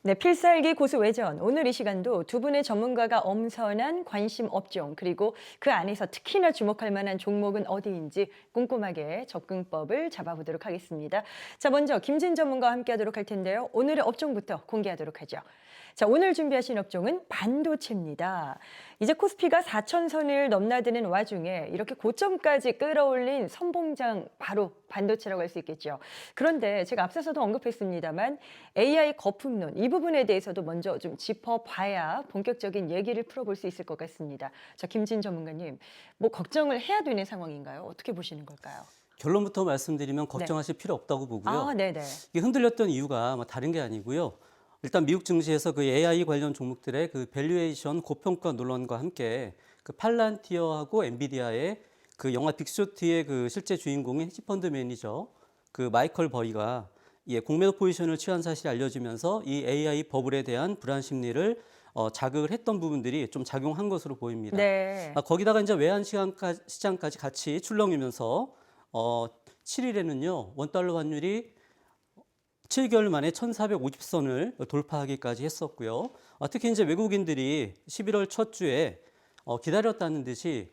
네, 필살기 고수 외전. 오늘 이 시간도 두 분의 전문가가 엄선한 관심 업종, 그리고 그 안에서 특히나 주목할 만한 종목은 어디인지 꼼꼼하게 접근법을 잡아보도록 하겠습니다. 자, 먼저 김진 전문가와 함께 하도록 할 텐데요. 오늘의 업종부터 공개하도록 하죠. 자, 오늘 준비하신 업종은 반도체입니다. 이제 코스피가 4천선을 넘나드는 와중에 이렇게 고점까지 끌어올린 선봉장 바로 반도체라고 할 수 있겠죠. 그런데 제가 앞서서도 언급했습니다만 AI 거품론 이 부분에 대해서도 먼저 좀 짚어봐야 본격적인 얘기를 풀어볼 수 있을 것 같습니다. 자, 김진 전문가님, 뭐 걱정을 해야 되는 상황인가요? 어떻게 보시는 걸까요? 결론부터 말씀드리면 네. 걱정하실 필요 없다고 보고요. 네네. 이게 흔들렸던 이유가 뭐 다른 게 아니고요. 일단 미국 증시에서 그 AI 관련 종목들의 그 밸류에이션 고평가 논란과 함께 그 팔란티어하고 엔비디아의 그 영화 빅쇼트의 그 실제 주인공인 헤지펀드 매니저 그 마이클 버리가 공매도 포지션을 취한 사실이 알려지면서 이 AI 버블에 대한 불안 심리를 자극을 했던 부분들이 좀 작용한 것으로 보입니다. 네. 거기다가 이제 외환 시장까지 같이 출렁이면서 7일에는요 원달러 환율이 7개월 만에 1,450선을 돌파하기까지 했었고요. 특히 이제 외국인들이 11월 첫 주에 기다렸다는 듯이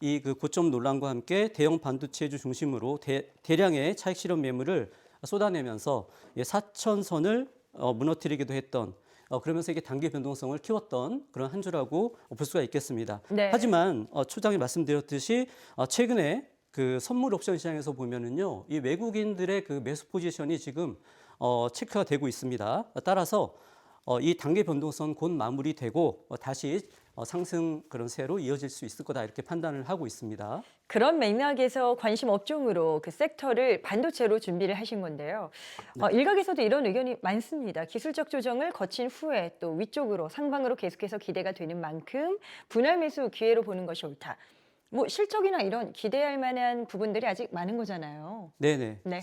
이 그 고점 논란과 함께 대형 반도체주 중심으로 대량의 차익 실현 매물을 쏟아내면서 4천선을 무너뜨리기도 했던 그러면서 이게 단기 변동성을 키웠던 그런 한 주라고 볼 수가 있겠습니다. 네. 하지만 초장에 말씀드렸듯이 최근에 그 선물 옵션 시장에서 보면은요, 이 외국인들의 그 매수 포지션이 지금 체크가 되고 있습니다. 따라서 이 단기 변동성 곧 마무리되고 다시 상승 그런 세로 이어질 수 있을 거다 이렇게 판단을 하고 있습니다. 그런 맥락에서 관심 업종으로 그 섹터를 반도체로 준비를 하신 건데요. 일각에서도 이런 의견이 많습니다. 기술적 조정을 거친 후에 또 위쪽으로 상방으로 계속해서 기대가 되는 만큼 분할 매수 기회로 보는 것이 옳다. 뭐 실적이나 이런 기대할 만한 부분들이 아직 많은 거잖아요. 네네. 네.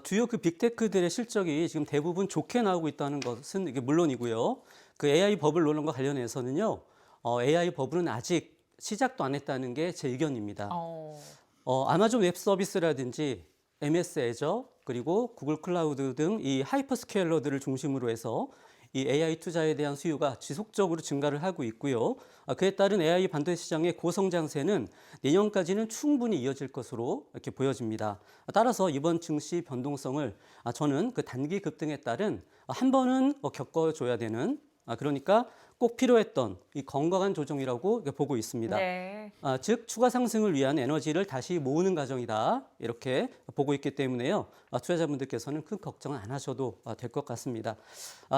주요 그 빅테크들의 실적이 지금 대부분 좋게 나오고 있다는 것은 이게 물론이고요. 그 AI 버블 논란과 관련해서는요, AI 버블은 아직 시작도 안 했다는 게 제 의견입니다. 어, 아마존 웹 서비스라든지 MS 애저 그리고 구글 클라우드 등 이 하이퍼스케일러들을 중심으로 해서 이 AI 투자에 대한 수요가 지속적으로 증가를 하고 있고요. 그에 따른 AI 반도체 시장의 고성장세는 내년까지는 충분히 이어질 것으로 이렇게 보여집니다. 따라서 이번 증시 변동성을 저는 그 단기 급등에 따른 한 번은 겪어줘야 되는 그러니까 꼭 필요했던 이 건강한 조정이라고 보고 있습니다. 네. 즉 추가 상승을 위한 에너지를 다시 모으는 과정이다 이렇게 보고 있기 때문에요. 투자자분들께서는 큰 걱정은 안 하셔도 될 것 같습니다.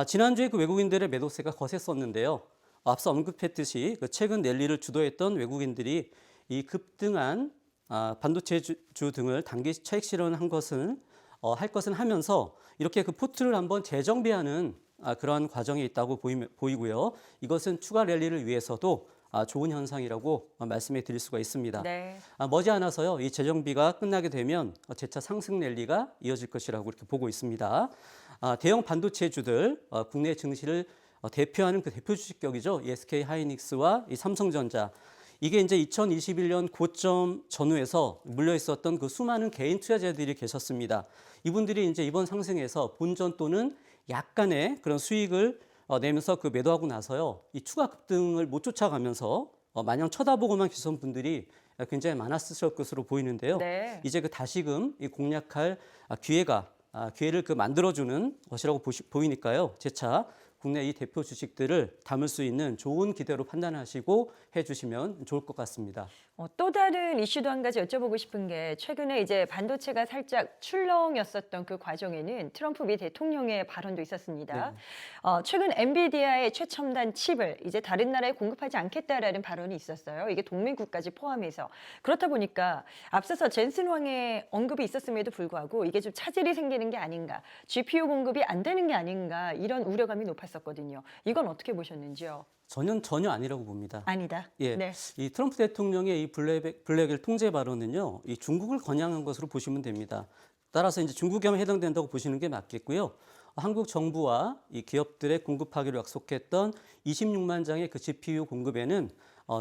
지난주에 그 외국인들의 매도세가 거셌었는데요. 앞서 언급했듯이 그 최근 랠리를 주도했던 외국인들이 이 급등한 반도체주 등을 단기 차익 실현한 것은 할 것은 하면서 이렇게 그 포트를 한번 재정비하는 그러한 과정이 있다고 보이고요. 이것은 추가 랠리를 위해서도 좋은 현상이라고 말씀해 드릴 수가 있습니다. 네. 머지않아서요, 이 재정비가 끝나게 되면 재차 상승 랠리가 이어질 것이라고 이렇게 보고 있습니다. 대형 반도체주들, 국내 증시를 대표하는 그 대표 주식격이죠. 이 SK 하이닉스와 이 삼성전자. 이게 이제 2021년 고점 전후에서 물려 있었던 그 수많은 개인 투자자들이 계셨습니다. 이분들이 이제 이번 상승에서 본전 또는 약간의 그런 수익을 내면서 그 매도하고 나서요, 이 추가 급등을 못 쫓아가면서 마냥 쳐다보고만 계신 분들이 굉장히 많았을 것으로 보이는데요. 네. 이제 그 다시금 이 공략할 기회를 그 만들어주는 것이라고 보이니까요. 재차 국내 이 대표 주식들을 담을 수 있는 좋은 기대로 판단하시고 해주시면 좋을 것 같습니다. 또 다른 이슈도 한 가지 여쭤보고 싶은 게 최근에 이제 반도체가 살짝 출렁였었던 그 과정에는 트럼프 미 대통령의 발언도 있었습니다. 네. 최근 엔비디아의 최첨단 칩을 이제 다른 나라에 공급하지 않겠다라는 발언이 있었어요. 이게 동맹국까지 포함해서. 그렇다 보니까 앞서서 젠슨 황의 언급이 있었음에도 불구하고 이게 좀 차질이 생기는 게 아닌가, GPU 공급이 안 되는 게 아닌가 이런 우려감이 높았었거든요. 이건 어떻게 보셨는지요? 저는 전혀 아니라고 봅니다. 아니다. 예, 네. 이 트럼프 대통령의 이 블랙일 통제 발언은요, 이 중국을 겨냥한 것으로 보시면 됩니다. 따라서 이제 중국에만 해당된다고 보시는 게 맞겠고요. 한국 정부와 이 기업들에 공급하기로 약속했던 26만 장의 그 GPU 공급에는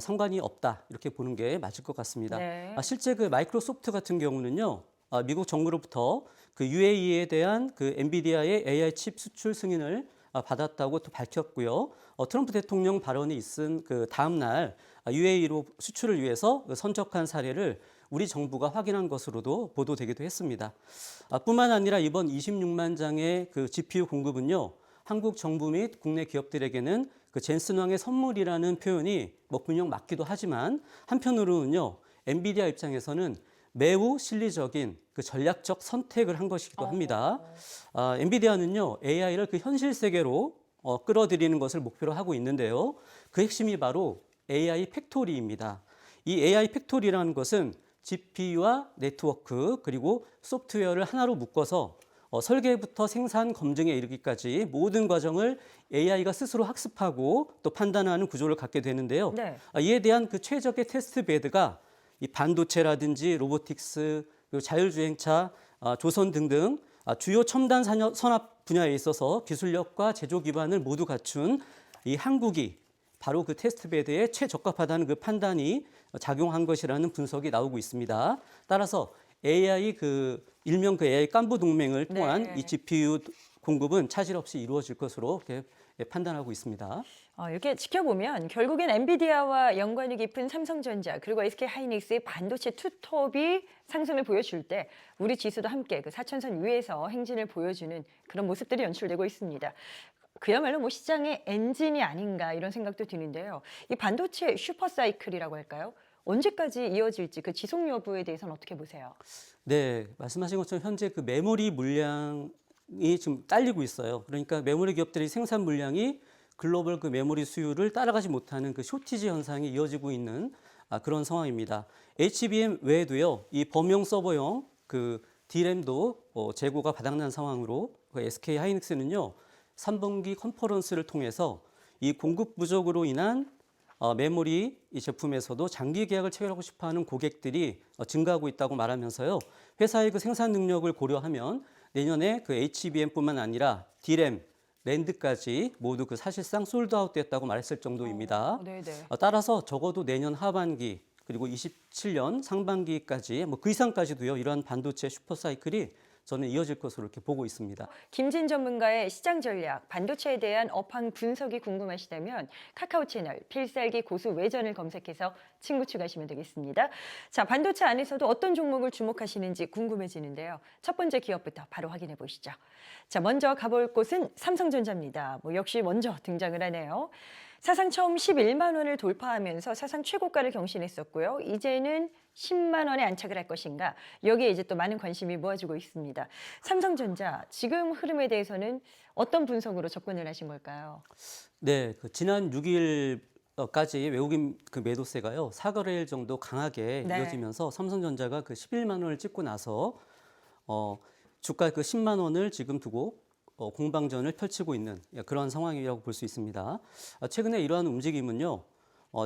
상관이 없다 이렇게 보는 게 맞을 것 같습니다. 네. 실제 그 마이크로소프트 같은 경우는요, 미국 정부로부터 그 UAE에 대한 그 엔비디아의 AI 칩 수출 승인을 받았다고 또 밝혔고요. 트럼프 대통령 발언이 있은 그 다음 날 UAE로 수출을 위해서 선적한 사례를 우리 정부가 확인한 것으로도 보도되기도 했습니다. 뿐만 아니라 이번 26만 장의 그 GPU 공급은요, 한국 정부 및 국내 기업들에게는 그 젠슨왕의 선물이라는 표현이 뭐 분명 맞기도 하지만 한편으로는요, 엔비디아 입장에서는 매우 실리적인 그 전략적 선택을 한 것이기도 합니다. 엔비디아는요, AI를 그 현실 세계로 끌어들이는 것을 목표로 하고 있는데요. 그 핵심이 바로 AI 팩토리입니다. 이 AI 팩토리라는 것은 GPU와 네트워크 그리고 소프트웨어를 하나로 묶어서 설계부터 생산 검증에 이르기까지 모든 과정을 AI가 스스로 학습하고 또 판단하는 구조를 갖게 되는데요. 네. 이에 대한 그 최적의 테스트 베드가 이 반도체라든지 로보틱스, 그리고 자율주행차, 조선 등등 주요 첨단 산업 분야에 있어서 기술력과 제조 기반을 모두 갖춘 이 한국이 바로 그 테스트 베드에 최적합하다는 그 판단이 작용한 것이라는 분석이 나오고 있습니다. 따라서 AI 일명 그 AI 깐부 동맹을 통한 네. 이 GPU 공급은 차질 없이 이루어질 것으로 이렇게 판단하고 있습니다. 이렇게 지켜보면 결국엔 엔비디아와 연관이 깊은 삼성전자 그리고 SK하이닉스의 반도체 투톱이 상승을 보여줄 때 우리 지수도 함께 그 4천선 위에서 행진을 보여주는 그런 모습들이 연출되고 있습니다. 그야말로 뭐 시장의 엔진이 아닌가 이런 생각도 드는데요. 이 반도체 슈퍼사이클이라고 할까요? 언제까지 이어질지 그 지속 여부에 대해서는 어떻게 보세요? 네, 말씀하신 것처럼 현재 그 메모리 물량이 지금 딸리고 있어요. 그러니까 메모리 기업들의 생산 물량이 글로벌 그 메모리 수요를 따라가지 못하는 그 쇼티지 현상이 이어지고 있는 그런 상황입니다. HBM 외에도요, 이 범용 서버용 그 D램도 재고가 바닥난 상황으로 그 SK 하이닉스는요, 3분기 컨퍼런스를 통해서 이 공급 부족으로 인한 메모리 이 제품에서도 장기 계약을 체결하고 싶어하는 고객들이 증가하고 있다고 말하면서요. 회사의 그 생산 능력을 고려하면 내년에 그 HBM뿐만 아니라 D램, 랜드까지 모두 그 사실상 솔드아웃 됐다고 말했을 정도입니다. 네네. 따라서 적어도 내년 하반기 그리고 27년 상반기까지 뭐 그 이상까지도요. 이러한 반도체 슈퍼사이클이 저는 이어질 것으로 이렇게 보고 있습니다. 김진 전문가의 시장 전략, 반도체에 대한 업황 분석이 궁금하시다면 카카오 채널 필살기 고수 외전을 검색해서 친구 추가하시면 되겠습니다. 자, 반도체 안에서도 어떤 종목을 주목하시는지 궁금해지는데요. 첫 번째 기업부터 바로 확인해 보시죠. 자, 먼저 가볼 곳은 삼성전자입니다. 역시 먼저 등장을 하네요. 사상 처음 11만 원을 돌파하면서 사상 최고가를 경신했었고요. 이제는 10만 원에 안착을 할 것인가? 여기에 이제 또 많은 관심이 모아지고 있습니다. 삼성전자 지금 흐름에 대해서는 어떤 분석으로 접근을 하신 걸까요? 네, 그 지난 6일까지 외국인 그 매도세가요, 4거래일 정도 강하게 네. 이어지면서 삼성전자가 그 11만 원을 찍고 나서 주가 그 10만 원을 지금 두고 공방전을 펼치고 있는 그러한 상황이라고 볼 수 있습니다. 최근에 이러한 움직임은요,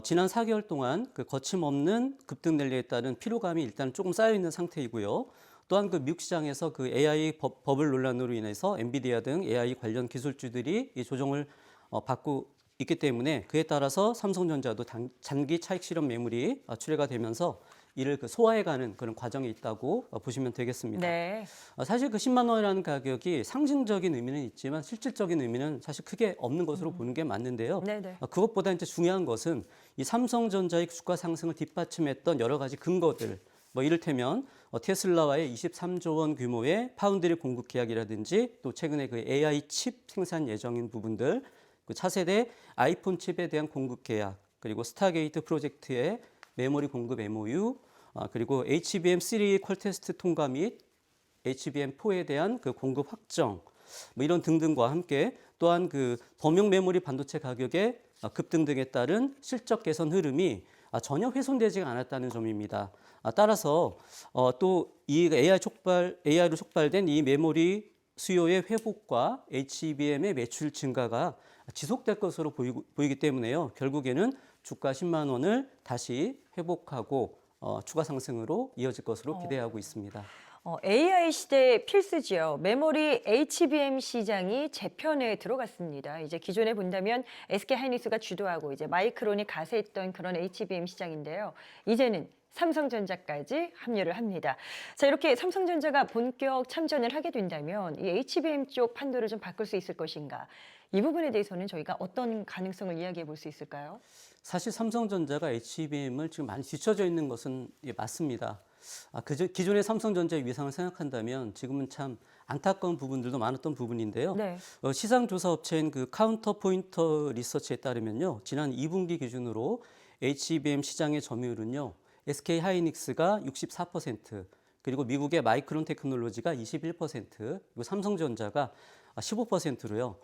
지난 4개월 동안 그 거침없는 급등 랠리에 따른 피로감이 일단 조금 쌓여 있는 상태이고요. 또한 그 미국 시장에서 그 AI 버블 논란으로 인해서 엔비디아 등 AI 관련 기술주들이 이 조정을 받고 있기 때문에 그에 따라서 삼성전자도 장기 차익 실현 매물이 출회가 되면서 이를 그 소화해가는 그런 과정이 있다고 보시면 되겠습니다. 네. 사실 그 10만 원이라는 가격이 상징적인 의미는 있지만 실질적인 의미는 사실 크게 없는 것으로 보는 게 맞는데요. 네네. 그것보다 이제 중요한 것은 이 삼성전자의 주가 상승을 뒷받침했던 여러 가지 근거들, 뭐 이를테면 테슬라와의 23조 원 규모의 파운드리 공급 계약이라든지 또 최근에 그 AI 칩 생산 예정인 부분들, 그 차세대 아이폰 칩에 대한 공급 계약, 그리고 스타게이트 프로젝트의 메모리 공급 MOU, 그리고 HBM3 퀄테스트 통과 및 HBM4에 대한 그 공급 확정, 뭐 이런 등등과 함께 또한 그 범용 메모리 반도체 가격의 급등 등에 따른 실적 개선 흐름이 전혀 훼손되지가 않았다는 점입니다. 따라서 또 이 AI로 촉발된 이 메모리 수요의 회복과 HBM의 매출 증가가 지속될 것으로 보이기 때문에요. 결국에는 주가 10만 원을 다시 회복하고 추가 상승으로 이어질 것으로 기대하고 있습니다. AI 시대의 필수지요. 메모리 HBM 시장이 재편에 들어갔습니다. 이제 기존에 본다면 SK하이닉스가 주도하고 이제 마이크론이 가세했던 그런 HBM 시장인데요. 이제는 삼성전자까지 합류를 합니다. 자, 이렇게 삼성전자가 본격 참전을 하게 된다면 이 HBM 쪽 판도를 좀 바꿀 수 있을 것인가? 이 부분에 대해서는 저희가 어떤 가능성을 이야기해 볼 수 있을까요? 사실 삼성전자가 HBM을 지금 많이 뒤처져 있는 것은 예, 맞습니다. 기존의 삼성전자의 위상을 생각한다면 지금은 참 안타까운 부분들도 많았던 부분인데요. 네. 시장 조사 업체인 그 카운터 포인터 리서치에 따르면요, 지난 2분기 기준으로 HBM 시장의 점유율은요, SK 하이닉스가 64%, 그리고 미국의 마이크론 테크놀로지가 21%, 그리고 삼성전자가 15%로요.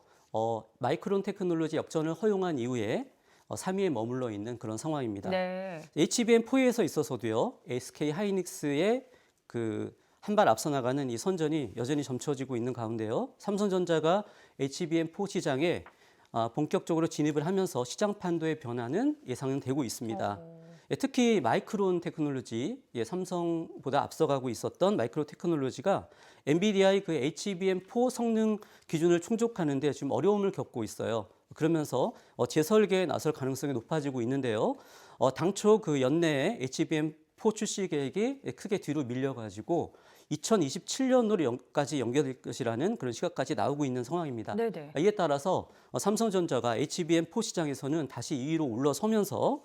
마이크론 테크놀로지 역전을 허용한 이후에 3위에 머물러 있는 그런 상황입니다. 네. HBM4에서 있어서도요, SK 하이닉스의 그 한 발 앞서 나가는 이 선전이 여전히 점쳐지고 있는 가운데요. 삼성전자가 HBM4 시장에 본격적으로 진입을 하면서 시장 판도의 변화는 예상은 되고 있습니다. 특히 마이크론 테크놀로지, 삼성보다 앞서가고 있었던 마이크로 테크놀로지가 엔비디아의 그 HBM4 성능 기준을 충족하는 데 지금 어려움을 겪고 있어요. 그러면서 재설계에 나설 가능성이 높아지고 있는데요. 당초 그 연내에 HBM4 출시 계획이 크게 뒤로 밀려가지고 2027년으로까지 연결될 것이라는 그런 시각까지 나오고 있는 상황입니다. 네네. 이에 따라서 삼성전자가 HBM4 시장에서는 다시 2위로 올라서면서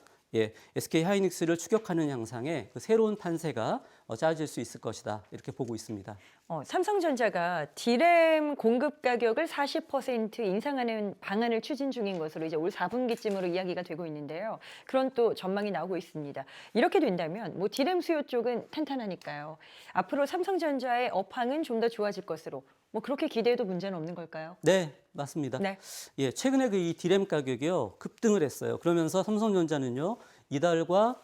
SK 하이닉스를 추격하는 양상의 그 새로운 판세가 짜질 수 있을 것이다. 이렇게 보고 있습니다. 삼성전자가 D램 공급 가격을 40% 인상하는 방안을 추진 중인 것으로 이제 올 4분기쯤으로 이야기가 되고 있는데요. 그런 또 전망이 나오고 있습니다. 이렇게 된다면 뭐 D램 수요 쪽은 탄탄하니까요. 앞으로 삼성전자의 업황은 좀 더 좋아질 것으로 뭐 그렇게 기대해도 문제는 없는 걸까요? 네, 맞습니다. 네. 최근에 그 이 디램 가격이요 급등을 했어요. 그러면서 삼성전자는요 이달과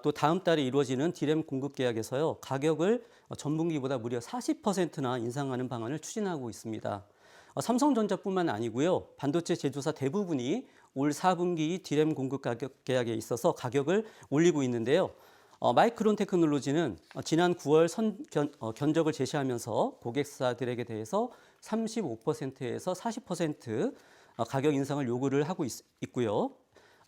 또 다음 달에 이루어지는 디램 공급 계약에서요 가격을 전분기보다 무려 40%나 인상하는 방안을 추진하고 있습니다. 삼성전자뿐만 아니고요 반도체 제조사 대부분이 올 4분기 디램 공급 가격 계약에 있어서 가격을 올리고 있는데요. 마이크론 테크놀로지는 지난 9월 견적을 제시하면서 고객사들에게 대해서 35%에서 40% 가격 인상을 요구를 하고 있고요.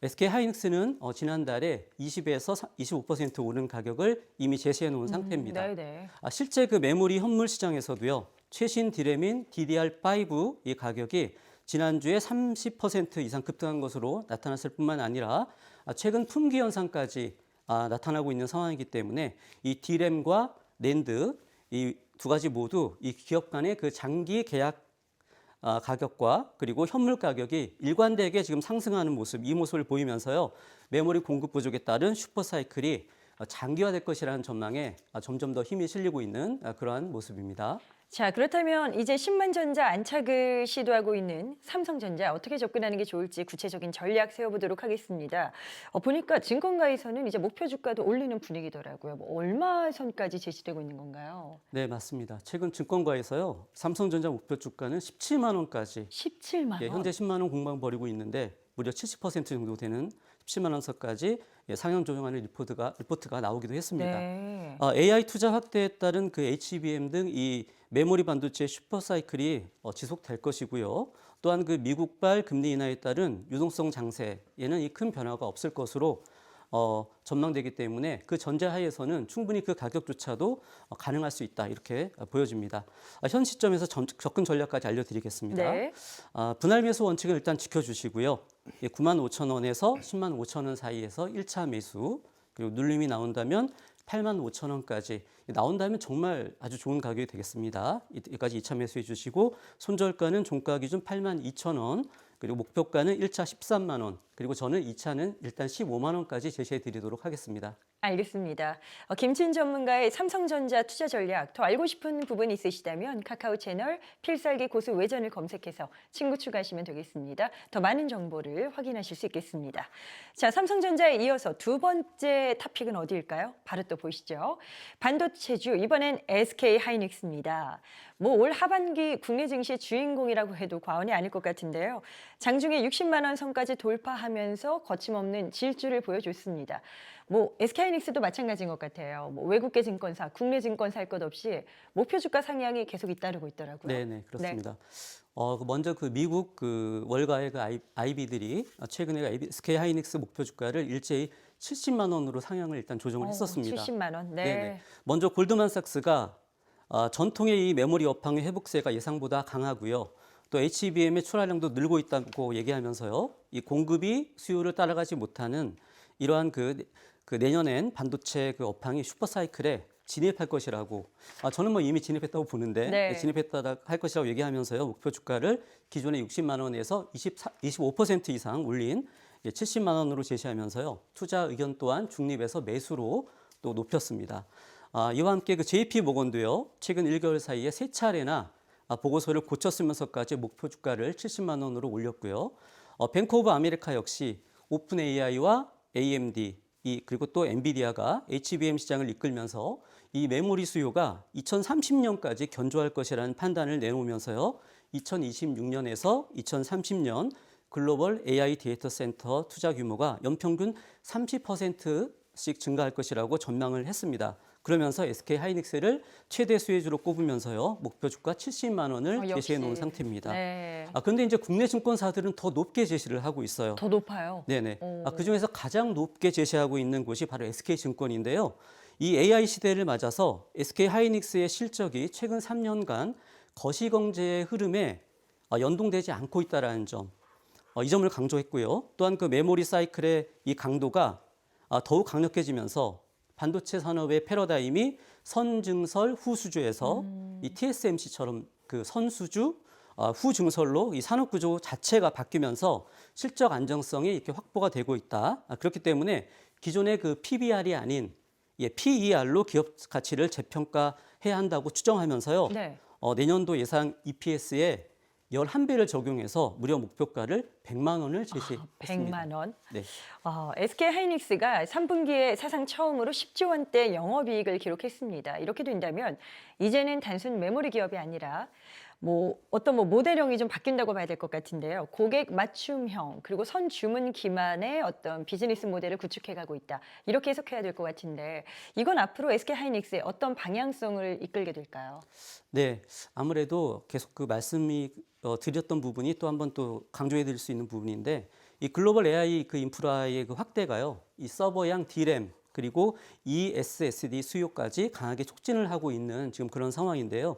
SK 하이닉스는 지난달에 20에서 25% 오른 가격을 이미 제시해 놓은 상태입니다. 네네. 실제 그 메모리 현물 시장에서도요. 최신 디램인 DDR5 이 가격이 지난주에 30% 이상 급등한 것으로 나타났을 뿐만 아니라 최근 품귀 현상까지 나타나고 있는 상황이기 때문에 이 D램과 낸드 이 두 가지 모두 이 기업 간의 그 장기 계약 가격과 그리고 현물 가격이 일관되게 지금 상승하는 모습, 이 모습을 보이면서요. 메모리 공급 부족에 따른 슈퍼 사이클이 장기화될 것이라는 전망에 점점 더 힘이 실리고 있는 그러한 모습입니다. 자, 그렇다면 이제 10만 전자 안착을 시도하고 있는 삼성전자 어떻게 접근하는 게 좋을지 구체적인 전략 세워보도록 하겠습니다. 보니까 증권가에서는 이제 목표 주가도 올리는 분위기더라고요. 뭐 얼마 선까지 제시되고 있는 건가요? 네, 맞습니다. 최근 증권가에서요. 삼성전자 목표 주가는 17만 원까지 17만 원. 현재 10만 원 공방 벌이고 있는데 무려 70% 정도 되는 17만 원서까지 상향 조정하는 리포트가 나오기도 했습니다. 네. AI 투자 확대에 따른 그 HBM 등 이 메모리 반도체 슈퍼 사이클이 지속될 것이고요. 또한 그 미국발 금리 인하에 따른 유동성 장세에는 이 큰 변화가 없을 것으로 전망되기 때문에 그 전제하에서는 충분히 그 가격조차도 가능할 수 있다 이렇게 보여집니다. 현 시점에서 접근 전략까지 알려드리겠습니다. 네. 분할 매수 원칙을 일단 지켜주시고요. 9만 5천 원에서 10만 5천 원 사이에서 1차 매수, 그리고 눌림이 나온다면 8만 5천 원까지 나온다면 정말 아주 좋은 가격이 되겠습니다. 이까지 2차 매수해 주시고 손절가는 종가 기준 8만 2천 원, 그리고 목표가는 1차 13만 원, 그리고 저는 2차는 일단 15만 원까지 제시해 드리도록 하겠습니다. 알겠습니다. 김진 전문가의 삼성전자 투자 전략 더 알고 싶은 부분 있으시다면 카카오 채널 필살기 고수 외전을 검색해서 친구 추가하시면 되겠습니다. 더 많은 정보를 확인하실 수 있겠습니다. 자, 삼성전자에 이어서 두 번째 탑픽은 어디일까요? 바로 또 보시죠. 반도체주 이번엔 SK 하이닉스입니다. 뭐 올 하반기 국내 증시 주인공이라고 해도 과언이 아닐 것 같은데요. 장중에 60만 원 선까지 돌파하면서 거침없는 질주를 보여줬습니다. 뭐 SK하이닉스도 마찬가지인 것 같아요. 뭐 외국계 증권사, 국내 증권사 할 것 없이 목표 주가 상향이 계속 잇따르고 있더라고요. 네, 그렇습니다. 먼저 그 미국 그 월가의 그 IB들이 최근에 SK 하이닉스 목표 주가를 일제히 70만 원으로 상향을 일단 조정을 했었습니다. 70만 원. 네. 네네. 먼저 골드만삭스가 전통의 이 메모리 업황의 회복세가 예상보다 강하고요. 또 HBM의 출하량도 늘고 있다고 얘기하면서요. 이 공급이 수요를 따라가지 못하는 이러한 그 내년엔 반도체 그 업황이 슈퍼사이클에 진입할 것이라고 저는 뭐 이미 진입했다고 보는데 네. 진입했다 할 것이라고 얘기하면서요. 목표 주가를 기존의 60만 원에서 25% 이상 올린 70만 원으로 제시하면서요. 투자 의견 또한 중립에서 매수로 또 높였습니다. 이와 함께 그 JP 모건도요. 최근 1개월 사이에 3차례나 보고서를 고쳤으면서까지 목표 주가를 70만 원으로 올렸고요. 뱅크 오브 아메리카 역시 오픈 AI와 AMD 그리고 또 엔비디아가 HBM 시장을 이끌면서 이 메모리 수요가 2030년까지 견조할 것이라는 판단을 내놓으면서요. 2026년에서 2030년 글로벌 AI 데이터 센터 투자 규모가 연평균 30%씩 증가할 것이라고 전망을 했습니다. 그러면서 SK 하이닉스를 최대 수혜주로 꼽으면서요. 목표 주가 70만 원을 제시해 놓은 상태입니다. 네. 그런데 이제 국내 증권사들은 더 높게 제시를 하고 있어요. 더 높아요. 네네. 그중에서 가장 높게 제시하고 있는 곳이 바로 SK증권인데요. 이 AI 시대를 맞아서 SK 하이닉스의 실적이 최근 3년간 거시경제의 흐름에 연동되지 않고 있다는 점, 이 점을 강조했고요. 또한 그 메모리 사이클의 이 강도가 더욱 강력해지면서 반도체 산업의 패러다임이 선증설 후수주에서 이 TSMC처럼 그 선수주 후증설로 이 산업 구조 자체가 바뀌면서 실적 안정성이 이렇게 확보가 되고 있다. 그렇기 때문에 기존의 그 PBR이 아닌 PER로 기업 가치를 재평가해야 한다고 추정하면서요. 네. 내년도 예상 EPS에 11배를 적용해서 무려 목표가를 100만 원을 제시했습니다. 100만 원. 네. SK 하이닉스가 3분기에 사상 처음으로 10조 원대 영업이익을 기록했습니다. 이렇게 된다면 이제는 단순 메모리 기업이 아니라 어떤 모델형이 좀 바뀐다고 봐야 될 것 같은데요. 고객 맞춤형 그리고 선주문 기반의 어떤 비즈니스 모델을 구축해가고 있다. 이렇게 해석해야 될 것 같은데 이건 앞으로 SK 하이닉스의 어떤 방향성을 이끌게 될까요? 네, 아무래도 계속 그 말씀이 드렸던 부분이 또 한 번 또 강조해 드릴 수 있는 부분인데 이 글로벌 AI 그 인프라의 그 확대가요. 이 서버양 D램 그리고 ESSD 수요까지 강하게 촉진을 하고 있는 지금 그런 상황인데요.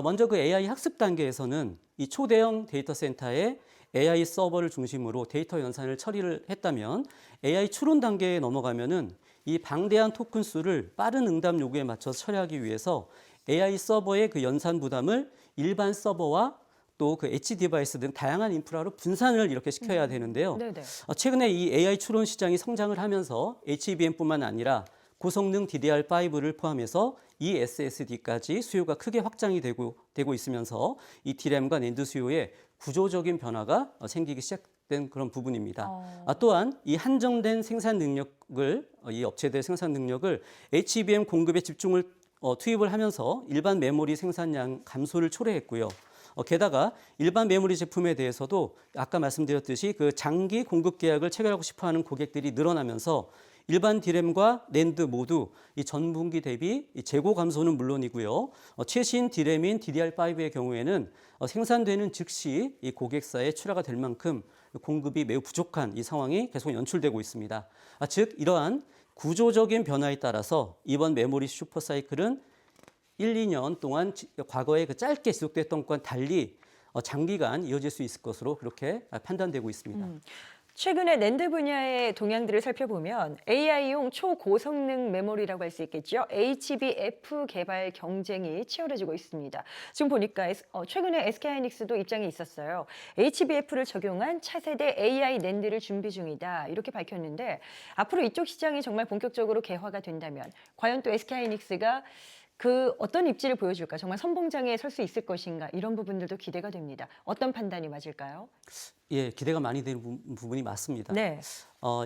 먼저 그 AI 학습 단계에서는 이 초대형 데이터 센터에 AI 서버를 중심으로 데이터 연산을 처리를 했다면 AI 추론 단계에 넘어가면은 이 방대한 토큰 수를 빠른 응답 요구에 맞춰서 처리하기 위해서 AI 서버의 그 연산 부담을 일반 서버와 또 그 엣지 디바이스 등 다양한 인프라로 분산을 이렇게 시켜야 되는데요. 네네. 최근에 이 AI 추론 시장이 성장을 하면서 HBM뿐만 아니라 고성능 DDR5를 포함해서 이 SSD까지 수요가 크게 확장이 되고 있으면서 이 D램과 낸드 수요에 구조적인 변화가 생기기 시작된 그런 부분입니다. 또한 이 한정된 생산 능력을 이 업체들의 생산 능력을 HBM 공급에 집중을 투입을 하면서 일반 메모리 생산량 감소를 초래했고요. 게다가 일반 메모리 제품에 대해서도 아까 말씀드렸듯이 그 장기 공급 계약을 체결하고 싶어하는 고객들이 늘어나면서 일반 D램과 낸드 모두 이 전분기 대비 이 재고 감소는 물론이고요. 최신 D램인 DDR5의 경우에는 생산되는 즉시 이 고객사에 출하가 될 만큼 공급이 매우 부족한 이 상황이 계속 연출되고 있습니다. 즉 이러한 구조적인 변화에 따라서 이번 메모리 슈퍼사이클은 1, 2년 동안 과거에 그 짧게 지속됐던 것과 달리 장기간 이어질 수 있을 것으로 그렇게 판단되고 있습니다. 최근에 낸드 분야의 동향들을 살펴보면 AI용 초고성능 메모리라고 할 수 있겠죠. HBF 개발 경쟁이 치열해지고 있습니다. 지금 보니까 최근에 SK하이닉스도 입장이 있었어요. HBF를 적용한 차세대 AI 낸드를 준비 중이다. 이렇게 밝혔는데 앞으로 이쪽 시장이 정말 본격적으로 개화가 된다면 과연 또 SK하이닉스가 그 어떤 입지를 보여줄까? 정말 선봉장에 설 수 있을 것인가? 이런 부분들도 기대가 됩니다. 어떤 판단이 맞을까요? 예, 기대가 많이 되는 부분이 맞습니다. 네.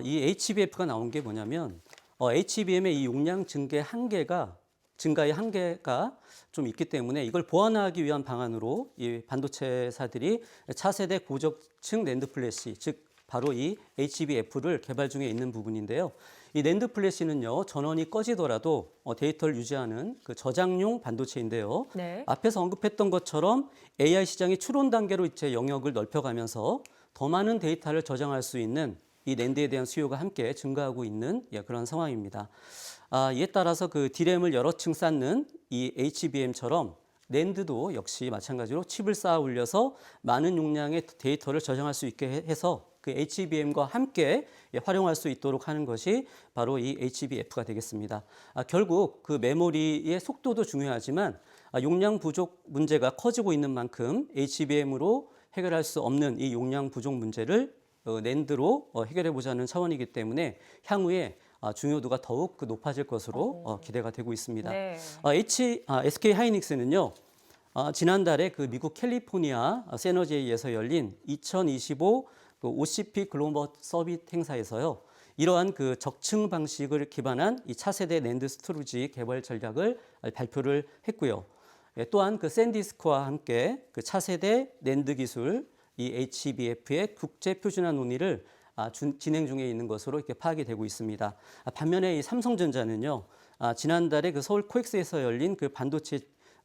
이 HBF가 나온 게 뭐냐면 HBM의 이 용량 증가의 한계가 좀 있기 때문에 이걸 보완하기 위한 방안으로 이 반도체사들이 차세대 고적층 낸드 플래시, 즉 바로 이 HBF를 개발 중에 있는 부분인데요. 이 낸드 플래시는요, 전원이 꺼지더라도 데이터를 유지하는 그 저장용 반도체인데요. 네. 앞에서 언급했던 것처럼 AI 시장이 추론 단계로 이제 영역을 넓혀가면서 더 많은 데이터를 저장할 수 있는 이 낸드에 대한 수요가 함께 증가하고 있는 그런 상황입니다. 이에 따라서 그 D램을 여러 층 쌓는 이 HBM처럼 낸드도 역시 마찬가지로 칩을 쌓아 올려서 많은 용량의 데이터를 저장할 수 있게 해서 그 HBM과 함께 활용할 수 있도록 하는 것이 바로 이 HBF가 되겠습니다. 결국 그 메모리의 속도도 중요하지만 용량 부족 문제가 커지고 있는 만큼 HBM으로 해결할 수 없는 이 용량 부족 문제를 낸드로 해결해 보자는 차원이기 때문에 향후에 중요도가 더욱 높아질 것으로 기대가 되고 있습니다. 네. SK 하이닉스는요. 지난달에 그 미국 캘리포니아 세너제이에서 열린 2025 OCP 글로벌 서밋 행사에서요. 이러한 그 적층 방식을 기반한 이 차세대 낸드 스토리지 개발 전략을 발표를 했고요. 또한 그 샌디스크와 함께 그 차세대 낸드 기술 이 HBF의 국제 표준화 논의를 진행 중에 있는 것으로 이렇게 파악이 되고 있습니다. 반면에 이 삼성전자는요, 지난달에 그 서울 코엑스에서 열린 그 반도체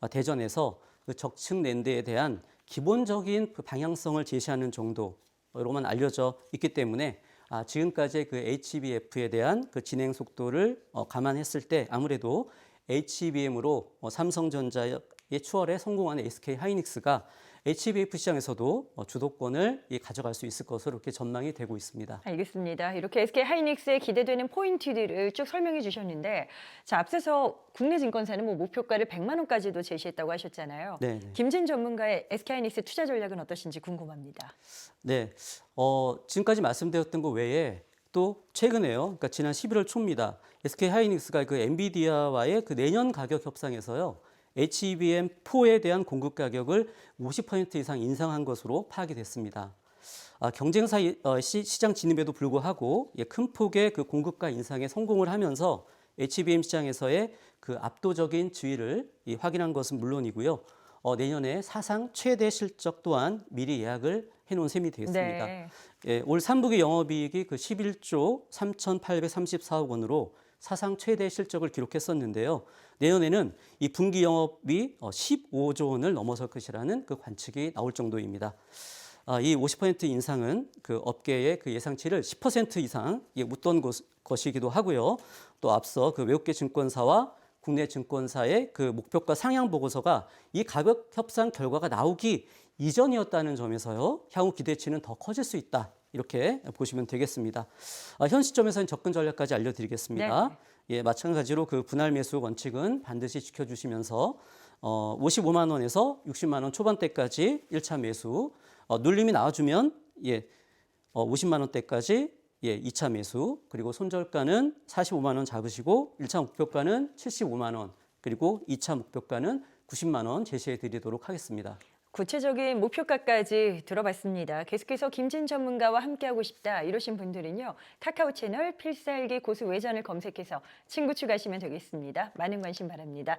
대전에서 그 적층 낸드에 대한 기본적인 그 방향성을 제시하는 정도로만 알려져 있기 때문에 지금까지의 그 HBF에 대한 그 진행 속도를 감안했을 때 아무래도 HBM으로 삼성전자의 추월에 성공한 SK 하이닉스가 HBF 시장에서도 주도권을 가져갈 수 있을 것으로 이렇게 전망이 되고 있습니다. 알겠습니다. 이렇게 SK 하이닉스에 기대되는 포인트들을 쭉 설명해 주셨는데, 자, 앞서서 국내 증권사는 뭐 목표가를 100만 원까지도 제시했다고 하셨잖아요. 네. 김진 전문가의 SK 하이닉스 투자 전략은 어떠신지 궁금합니다. 네, 지금까지 말씀드렸던 것 외에 또 최근에요. 그러니까 지난 11월 초입니다. SK 하이닉스가 그 엔비디아와의 그 내년 가격 협상에서요. HBM4에 대한 공급 가격을 50% 이상 인상한 것으로 파악이 됐습니다. 경쟁사 시장 진입에도 불구하고 큰 폭의 그 공급가 인상에 성공을 하면서 HBM 시장에서의 그 압도적인 지위를 확인한 것은 물론이고요. 내년에 사상 최대 실적 또한 미리 예약을 해놓은 셈이 되겠습니다. 네. 올 3분기 영업이익이 그 11조 3,834억 원으로 사상 최대 실적을 기록했었는데요. 내년에는 이 분기 영업이 15조 원을 넘어설 것이라는 그 관측이 나올 정도입니다. 이 50% 인상은 그 업계의 그 예상치를 10% 이상 웃돈 것이기도 하고요. 또 앞서 그 외국계 증권사와 국내 증권사의 그 목표가 상향 보고서가 이 가격 협상 결과가 나오기 이전이었다는 점에서요. 향후 기대치는 더 커질 수 있다. 이렇게 보시면 되겠습니다. 현 시점에서는 접근 전략까지 알려드리겠습니다. 예, 마찬가지로 그 분할 매수 원칙은 반드시 지켜주시면서 55만 원에서 60만 원 초반대까지 1차 매수, 눌림이 나와주면 50만 원대까지 2차 매수, 그리고 손절가는 45만 원 잡으시고 1차 목표가는 75만 원, 그리고 2차 목표가는 90만 원 제시해 드리도록 하겠습니다. 구체적인 목표가까지 들어봤습니다. 계속해서 김진 전문가와 함께하고 싶다 이러신 분들은요. 카카오 채널 필살기 고수 외전을 검색해서 친구 추가하시면 되겠습니다. 많은 관심 바랍니다.